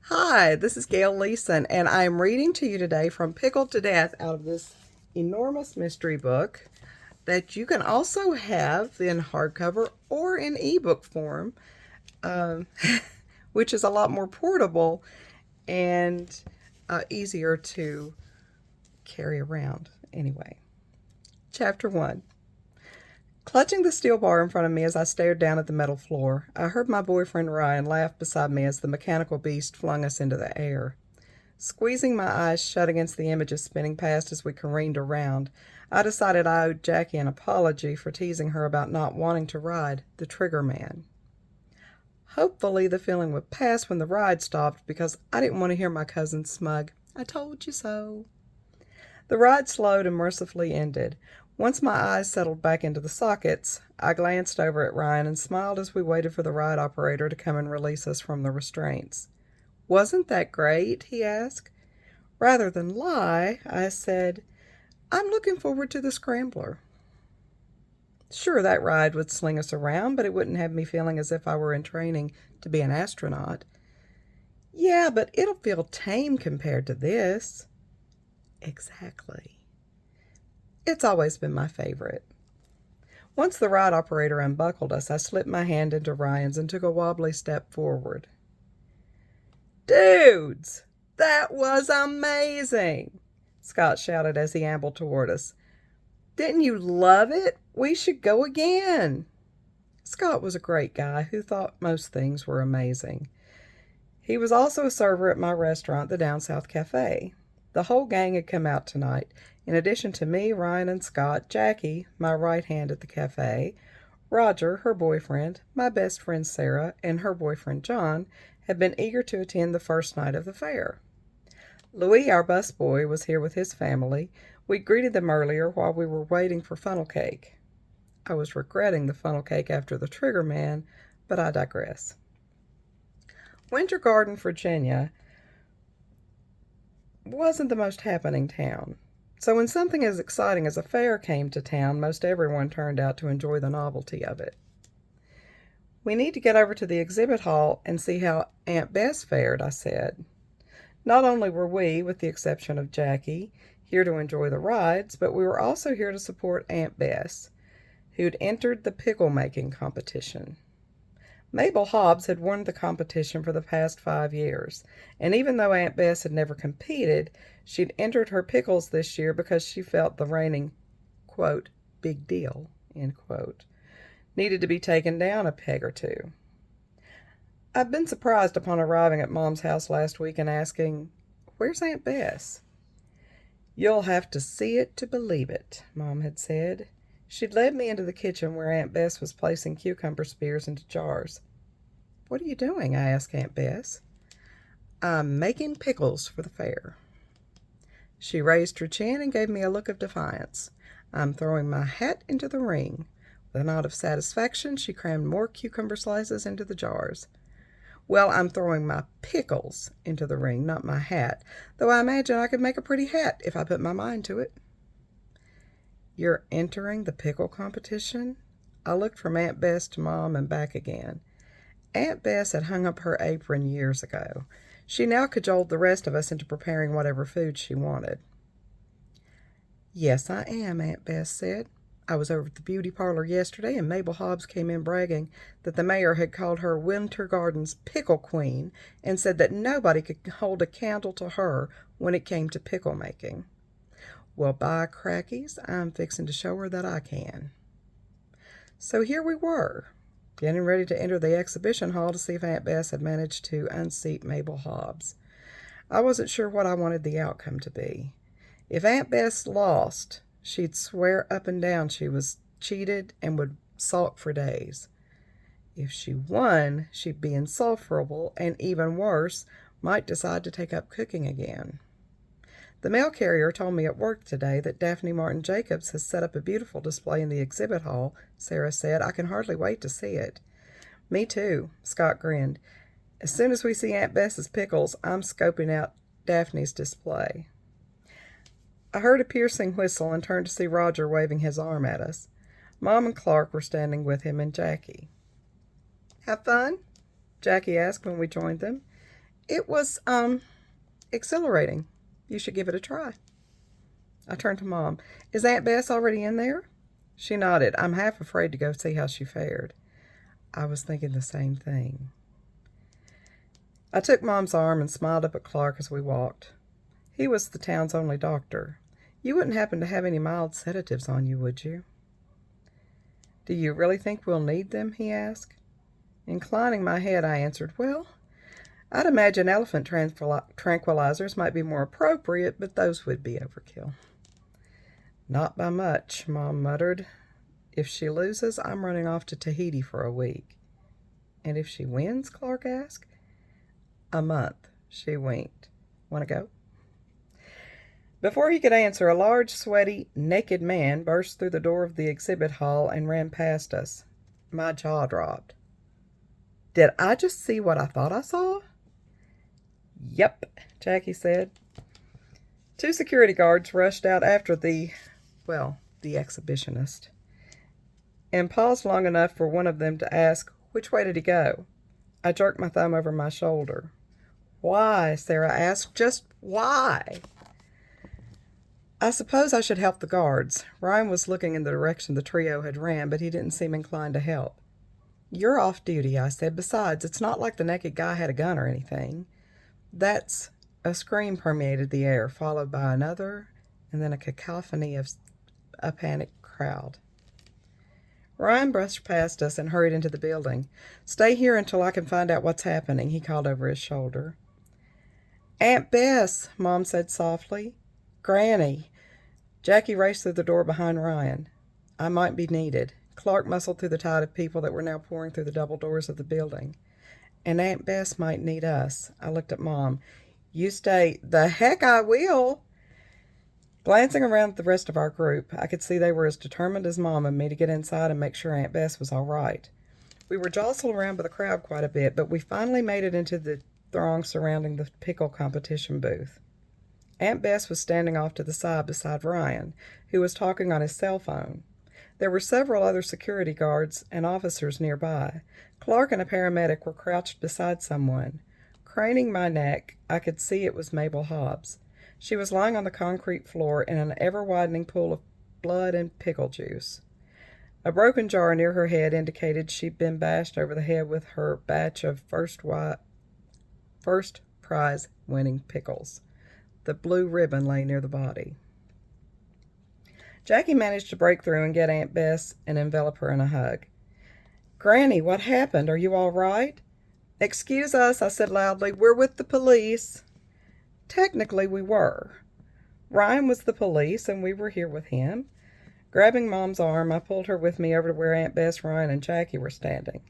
Hi, this is Gail Leeson, and I am reading to you today from Pickled to Death out of this enormous mystery book that you can also have in hardcover or in ebook form, um, which is a lot more portable and easier to carry around. Anyway, Chapter 1. Clutching the steel bar in front of me as I stared down at the metal floor, I heard my boyfriend Ryan laugh beside me as the mechanical beast flung us into the air. Squeezing my eyes shut against the images spinning past as we careened around, I decided I owed Jackie an apology for teasing her about not wanting to ride the Trigger Man. Hopefully the feeling would pass when the ride stopped because I didn't want to hear my cousin's smug, "I told you so." The ride slowed and mercifully ended. Once my eyes settled back into the sockets, I glanced over at Ryan and smiled as we waited for the ride operator to come and release us from the restraints. "Wasn't that great?" he asked. Rather than lie, I said, "I'm looking forward to the Scrambler." Sure, that ride would sling us around, but it wouldn't have me feeling as if I were in training to be an astronaut. "Yeah, but it'll feel tame compared to this." Exactly. It's always been my favorite. Once the ride operator unbuckled us, I slipped my hand into Ryan's and took a wobbly step forward. "Dudes, that was amazing!" Scott shouted as he ambled toward us. "Didn't you love it? We should go again." Scott was a great guy who thought most things were amazing. He was also a server at my restaurant, the Down South Cafe. The whole gang had come out tonight. In addition to me, Ryan and Scott, Jackie, my right hand at the cafe, Roger, her boyfriend, my best friend Sarah, and her boyfriend John had been eager to attend the first night of the fair. Louis, our busboy, was here with his family. We greeted them earlier while we were waiting for funnel cake. I was regretting the funnel cake after the Trigger Man, but I digress. Winter Garden, Virginia, wasn't the most happening town. So when something as exciting as a fair came to town, most everyone turned out to enjoy the novelty of it. "We need to get over to the exhibit hall and see how Aunt Bess fared," I said. Not only were we, with the exception of Jackie, here to enjoy the rides, but we were also here to support Aunt Bess, who'd entered the pickle-making competition. Mabel Hobbs had won the competition for the past 5 years, and even though Aunt Bess had never competed, she'd entered her pickles this year because she felt the reigning, quote, "big deal," end quote, needed to be taken down a peg or two. I'd been surprised upon arriving at Mom's house last week and asking, "Where's Aunt Bess?" "You'll have to see it to believe it," Mom had said. She'd led me into the kitchen where Aunt Bess was placing cucumber spears into jars. "What are you doing?" I asked Aunt Bess. "I'm making pickles for the fair." She raised her chin and gave me a look of defiance. "I'm throwing my hat into the ring." With a nod of satisfaction, she crammed more cucumber slices into the jars. "Well, I'm throwing my pickles into the ring, not my hat, though I imagine I could make a pretty hat if I put my mind to it." "You're entering the pickle competition?" I looked from Aunt Bess to Mom and back again. Aunt Bess had hung up her apron years ago. She now cajoled the rest of us into preparing whatever food she wanted. "Yes, I am," Aunt Bess said. "I was over at the beauty parlor yesterday, and Mabel Hobbs came in bragging that the mayor had called her Winter Garden's Pickle Queen and said that nobody could hold a candle to her when it came to pickle making. Well, by crackies, I'm fixing to show her that I can." So here we were, getting ready to enter the exhibition hall to see if Aunt Bess had managed to unseat Mabel Hobbs. I wasn't sure what I wanted the outcome to be. If Aunt Bess lost, she'd swear up and down she was cheated and would sulk for days. If she won, she'd be insufferable and, even worse, might decide to take up cooking again. The mail carrier told me at work today that Daphne Martin Jacobs has set up a beautiful display in the exhibit hall, Sarah said. "I can hardly wait to see it." "Me too," Scott grinned. "As soon as we see Aunt Bess's pickles, I'm scoping out Daphne's display." I heard a piercing whistle and turned to see Roger waving his arm at us. Mom and Clark were standing with him and Jackie. "Have fun?" Jackie asked when we joined them. It was, exhilarating. You should give it a try. I turned to Mom. Is Aunt Bess already in there? She nodded. I'm half afraid to go see how she fared. I was thinking the same thing. I took Mom's arm and smiled up at Clark as we walked. He was the town's only doctor. You wouldn't happen to have any mild sedatives on you, would you? Do you really think we'll need them? He asked. Inclining my head, I answered, well, I'd imagine elephant tranquilizers might be more appropriate, but those would be overkill. Not by much, Mom muttered. If she loses, I'm running off to Tahiti for a week. And if she wins? Clark asked. A month, she winked. Want to go? Before he could answer, a large, sweaty, naked man burst through the door of the exhibit hall and ran past us. My jaw dropped. Did I just see what I thought I saw? Yep, Jackie said. 2 security guards rushed out after the exhibitionist, and paused long enough for one of them to ask, which way did he go? I jerked my thumb over my shoulder. Why? Sarah asked. Just why? I suppose I should help the guards. Ryan was looking in the direction the trio had ran, but he didn't seem inclined to help. You're off duty, I said. Besides, it's not like the naked guy had a gun or anything. That's... A scream permeated the air, followed by another, and then a cacophony of a panicked crowd. Ryan brushed past us and hurried into the building. Stay here until I can find out what's happening, he called over his shoulder. Aunt Bess, Mom said softly. Granny. Jackie raced through the door behind Ryan. I might be needed. Clark muscled through the tide of people that were now pouring through the double doors of the building. And Aunt Bess might need us. I looked at Mom. You stay. The heck I will. Glancing around at the rest of our group, I could see they were as determined as Mom and me to get inside and make sure Aunt Bess was all right. We were jostled around by the crowd quite a bit, but we finally made it into the throng surrounding the pickle competition booth. Aunt Bess was standing off to the side beside Ryan, who was talking on his cell phone. There were several other security guards and officers nearby. Clark and a paramedic were crouched beside someone. Craning my neck, I could see it was Mabel Hobbs. She was lying on the concrete floor in an ever-widening pool of blood and pickle juice. A broken jar near her head indicated she'd been bashed over the head with her batch of first prize-winning pickles. The blue ribbon lay near the body. Jackie managed to break through and get Aunt Bess and envelop her in a hug. Granny, what happened? Are you all right? Excuse us, I said loudly. We're with the police. Technically, we were. Ryan was the police, and we were here with him. Grabbing Mom's arm, I pulled her with me over to where Aunt Bess, Ryan, and Jackie were standing.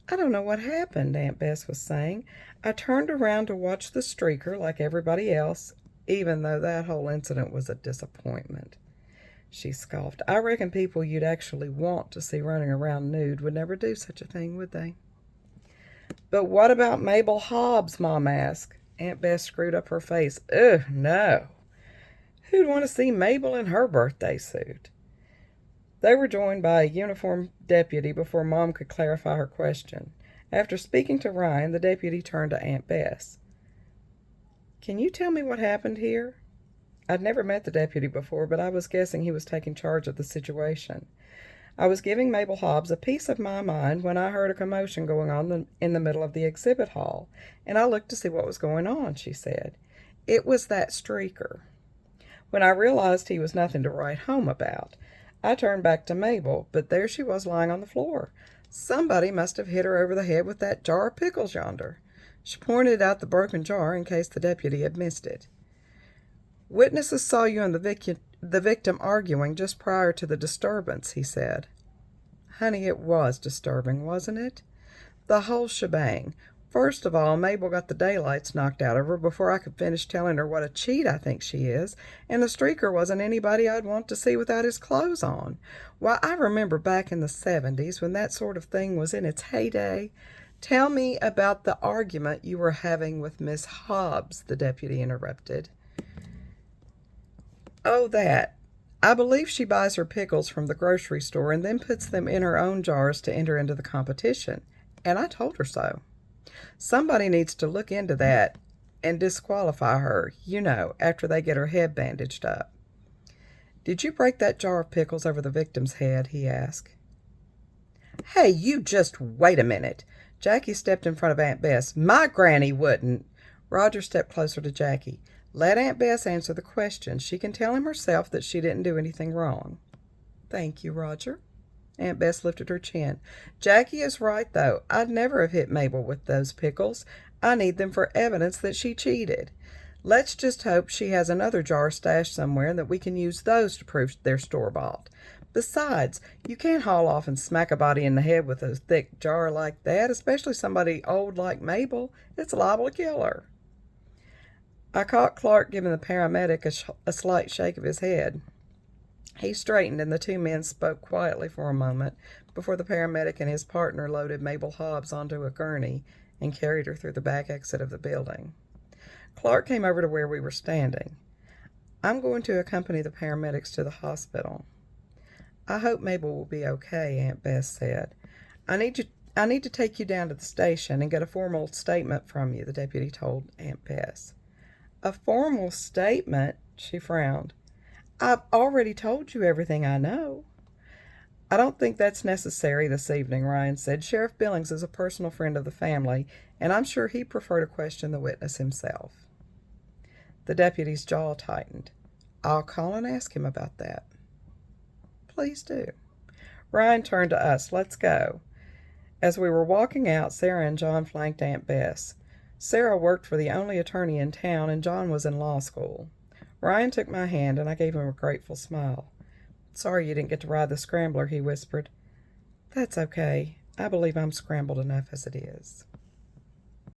I don't know what happened, Aunt Bess was saying. I turned around to watch the streaker like everybody else, even though that whole incident was a disappointment. She scoffed. I reckon people you'd actually want to see running around nude would never do such a thing, would they? But what about Mabel Hobbs? Mom asked. Aunt Bess screwed up her face. Ugh, no. Who'd want to see Mabel in her birthday suit? They were joined by a uniformed deputy before Mom could clarify her question. After speaking to Ryan, the deputy turned to Aunt Bess. Can you tell me what happened here? I'd never met the deputy before, but I was guessing he was taking charge of the situation. I was giving Mabel Hobbs a piece of my mind when I heard a commotion going on in the middle of the exhibit hall, and I looked to see what was going on, she said. It was that streaker. When I realized he was nothing to write home about, I turned back to Mabel, but there she was lying on the floor. Somebody must have hit her over the head with that jar of pickles yonder. She pointed out the broken jar in case the deputy had missed it. Witnesses saw you and the victim arguing just prior to the disturbance, he said. Honey, it was disturbing, wasn't it? The whole shebang. First of all, Mabel got the daylights knocked out of her before I could finish telling her what a cheat I think she is, and the streaker wasn't anybody I'd want to see without his clothes on. Why, I remember back in the 70s when that sort of thing was in its heyday. Tell me about the argument you were having with Miss Hobbs, the deputy interrupted. Oh, that. I believe she buys her pickles from the grocery store and then puts them in her own jars to enter into the competition, and I told her so. Somebody needs to look into that and disqualify her, after they get her head bandaged up. Did you break that jar of pickles over the victim's head? He asked. Hey, you just wait a minute. Jackie stepped in front of Aunt Bess. My granny wouldn't. Roger stepped closer to Jackie. Let Aunt Bess answer the question. She can tell him herself that she didn't do anything wrong. Thank you, Roger. Aunt Bess lifted her chin. Jackie is right, though. I'd never have hit Mabel with those pickles. I need them for evidence that she cheated. Let's just hope she has another jar stashed somewhere and that we can use those to prove they're store-bought. Besides, you can't haul off and smack a body in the head with a thick jar like that, especially somebody old like Mabel. It's liable to kill her. I caught Clark giving the paramedic a slight shake of his head. He straightened, and the two men spoke quietly for a moment before the paramedic and his partner loaded Mabel Hobbs onto a gurney and carried her through the back exit of the building. Clark came over to where we were standing. I'm going to accompany the paramedics to the hospital. I hope Mabel will be okay, Aunt Bess said. I need to take you down to the station and get a formal statement from you, the deputy told Aunt Bess. A formal statement? She frowned. I've already told you everything I know. I don't think that's necessary this evening, Ryan said. Sheriff Billings is a personal friend of the family, and I'm sure he'd prefer to question the witness himself. The deputy's jaw tightened. I'll call and ask him about that. Please do. Ryan turned to us. Let's go. As we were walking out, Sarah and John flanked Aunt Bess. Sarah worked for the only attorney in town, and John was in law school. Ryan took my hand, and I gave him a grateful smile. Sorry you didn't get to ride the scrambler, he whispered. That's okay. I believe I'm scrambled enough as it is.